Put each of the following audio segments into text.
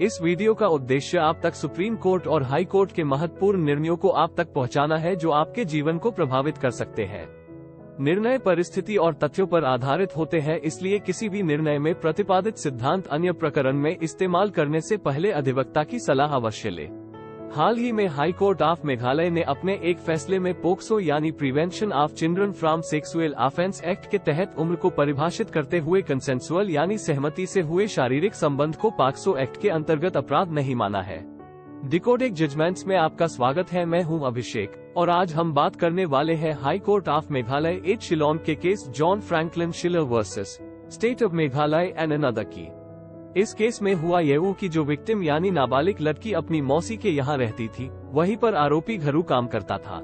इस वीडियो का उद्देश्य आप तक सुप्रीम कोर्ट और हाई कोर्ट के महत्वपूर्ण निर्णयों को आप तक पहुंचाना है जो आपके जीवन को प्रभावित कर सकते हैं। निर्णय परिस्थिति और तथ्यों पर आधारित होते हैं, इसलिए किसी भी निर्णय में प्रतिपादित सिद्धांत अन्य प्रकरण में इस्तेमाल करने से पहले अधिवक्ता की सलाह अवश्य लें। हाल ही में हाई कोर्ट ऑफ मेघालय ने अपने एक फैसले में पोक्सो यानी prevention of children from sexual offence act के तहत उम्र को परिभाषित करते हुए कंसेंसुअल यानी सहमति से हुए शारीरिक संबंध को पॉक्सो एक्ट के अंतर्गत अपराध नहीं माना है। डिकोडिंग जजमेंट्स में आपका स्वागत है। मैं हूं अभिषेक और आज हम बात करने वाले हैं high court of Meghalaya at Shillong के case John Franklin Shiller versus state of Meghalaya and another की। इस केस में हुआ यह कि जो विक्टिम यानी नाबालिग लड़की अपनी मौसी के यहाँ रहती थी, वहीं पर आरोपी घरू काम करता था।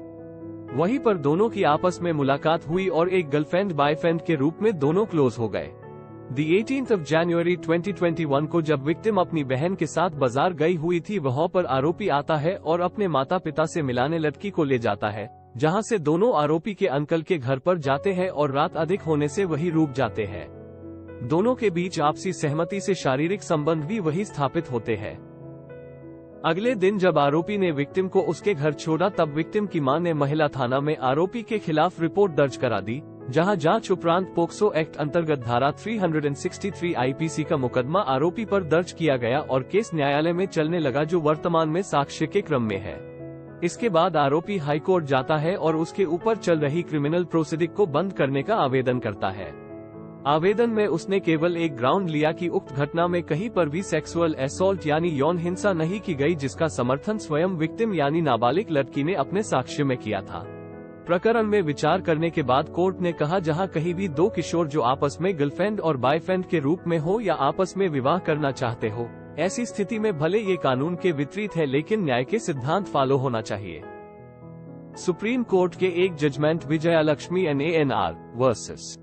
वहीं पर दोनों की आपस में मुलाकात हुई और एक गर्लफ्रेंड बॉयफ्रेंड के रूप में दोनों क्लोज हो गए। The 18th of January 2021 को जब विक्टिम अपनी बहन के साथ बाजार गई हुई थी, वहाँ पर आरोपी आता है और अपने माता पिता से मिलाने लड़की को ले जाता है, जहाँ से दोनों आरोपी के अंकल के घर पर जाते हैं और रात अधिक होने से वही रुक जाते हैं। दोनों के बीच आपसी सहमति से शारीरिक संबंध भी वही स्थापित होते हैं। अगले दिन जब आरोपी ने विक्टिम को उसके घर छोड़ा, तब विक्टिम की मां ने महिला थाना में आरोपी के खिलाफ रिपोर्ट दर्ज करा दी, जहां जांच उपरांत पोक्सो एक्ट अंतर्गत धारा 363 आईपीसी का मुकदमा आरोपी पर दर्ज किया गया और केस न्यायालय में चलने लगा, जो वर्तमान में साक्ष्य के क्रम में है। इसके बाद आरोपी हाईकोर्ट जाता है और उसके ऊपर चल रही क्रिमिनल प्रोसीडिंग को बंद करने का आवेदन करता है। आवेदन में उसने केवल एक ग्राउंड लिया कि उक्त घटना में कहीं पर भी सेक्सुअल असॉल्ट यानी यौन हिंसा नहीं की गई, जिसका समर्थन स्वयं विक्टिम यानी नाबालिग लड़की ने अपने साक्ष्य में किया था। प्रकरण में विचार करने के बाद कोर्ट ने कहा, जहां कहीं भी दो किशोर जो आपस में गर्लफ्रेंड और बॉयफ्रेंड के रूप में हो या आपस में विवाह करना चाहते हो, ऐसी स्थिति में भले ये कानून के विपरीत है, लेकिन न्याय के सिद्धांत फॉलो होना चाहिए। सुप्रीम कोर्ट के एक judgment Vijayalakshmi NANR versus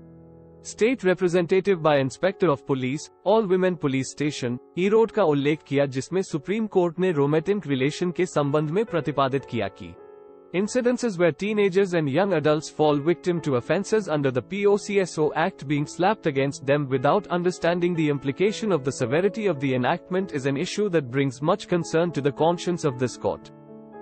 state representative by inspector of police all women police station Erode का उल्लेख किया, जिसमें सुप्रीम कोर्ट ने रोमांटिक रिलेशन के संबंध में प्रतिपादित किया कि incidences where teenagers and young adults fall victim to offences under the POCSO Act being slapped against them without understanding the implication of the severity of the enactment is an issue that brings much concern to the conscience of this court.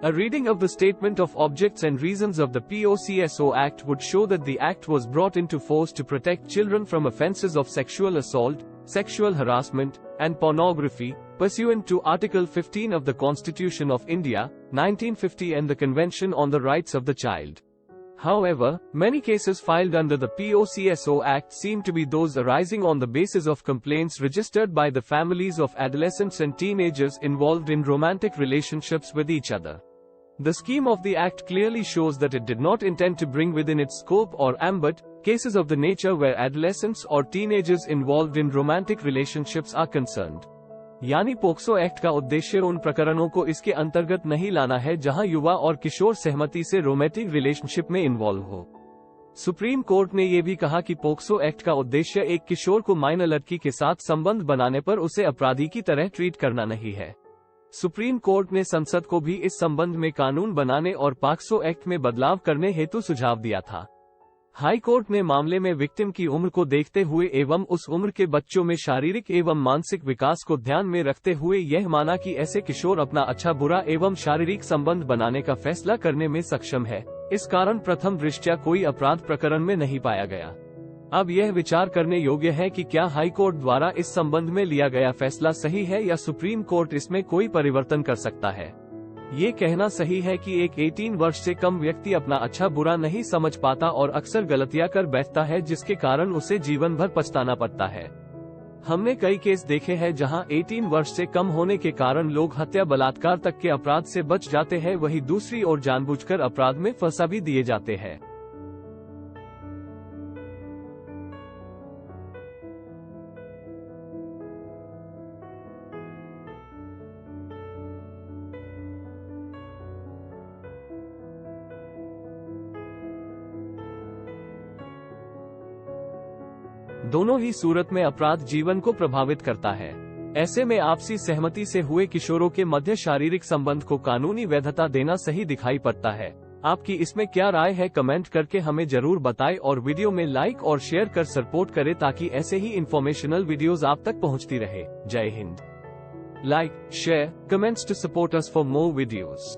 A reading of the Statement of Objects and Reasons of the POCSO Act would show that the Act was brought into force to protect children from offences of sexual assault, sexual harassment, and pornography, pursuant to Article 15 of the Constitution of India, 1950 and the Convention on the Rights of the Child. However, many cases filed under the POCSO Act seem to be those arising on the basis of complaints registered by the families of adolescents and teenagers involved in romantic relationships with each other. The scheme of the Act clearly shows that it did not intend to bring within its scope or ambit cases of the nature where adolescents or teenagers involved in romantic relationships are concerned. यानी POCSO act का उद्देश्य उन प्रकरणों को इसके अंतर्गत नहीं लाना है जहां युवा और किशोर सहमति से रोमांटिक रिलेशनशिप में इन्वॉल्व हो। सुप्रीम कोर्ट ने यह भी कहा कि पोक्सो एक्ट का उद्देश्य एक किशोर को माइनर लड़की के साथ संबंध बनाने पर उसे अपराधी की तरह ट्रीट करना नहीं है। सुप्रीम कोर्ट ने संसद को भी इस संबंध में कानून बनाने और पोक्सो एक्ट में बदलाव करने हेतु सुझाव दिया था। हाई कोर्ट ने मामले में विक्टिम की उम्र को देखते हुए एवं उस उम्र के बच्चों में शारीरिक एवं मानसिक विकास को ध्यान में रखते हुए यह माना कि ऐसे किशोर अपना अच्छा बुरा एवं शारीरिक संबंध बनाने का फैसला करने में सक्षम है। इस कारण प्रथम दृष्टया कोई अपराध प्रकरण में नहीं पाया गया। अब यह विचार करने योग्य है कि क्या हाई कोर्ट द्वारा इस संबंध में लिया गया फैसला सही है या सुप्रीम कोर्ट इसमें कोई परिवर्तन कर सकता है। ये कहना सही है कि एक 18 वर्ष से कम व्यक्ति अपना अच्छा बुरा नहीं समझ पाता और अक्सर गलतियां कर बैठता है, जिसके कारण उसे जीवन भर पछताना पड़ता है। हमने कई केस देखे हैं जहां 18 वर्ष से कम होने के कारण लोग हत्या बलात्कार तक के अपराध से बच जाते हैं, वहीं दूसरी ओर जानबूझकर अपराध में फंसा भी दिए जाते हैं। दोनों ही सूरत में अपराध जीवन को प्रभावित करता है। ऐसे में आपसी सहमति से हुए किशोरों के मध्य शारीरिक संबंध को कानूनी वैधता देना सही दिखाई पड़ता है। आपकी इसमें क्या राय है, कमेंट करके हमें जरूर बताएं और वीडियो में लाइक और शेयर कर सपोर्ट करें ताकि ऐसे ही इंफॉर्मेशनल वीडियोस आप तक पहुंचती रहे। जय Hind. like, share, comments to support us for more videos.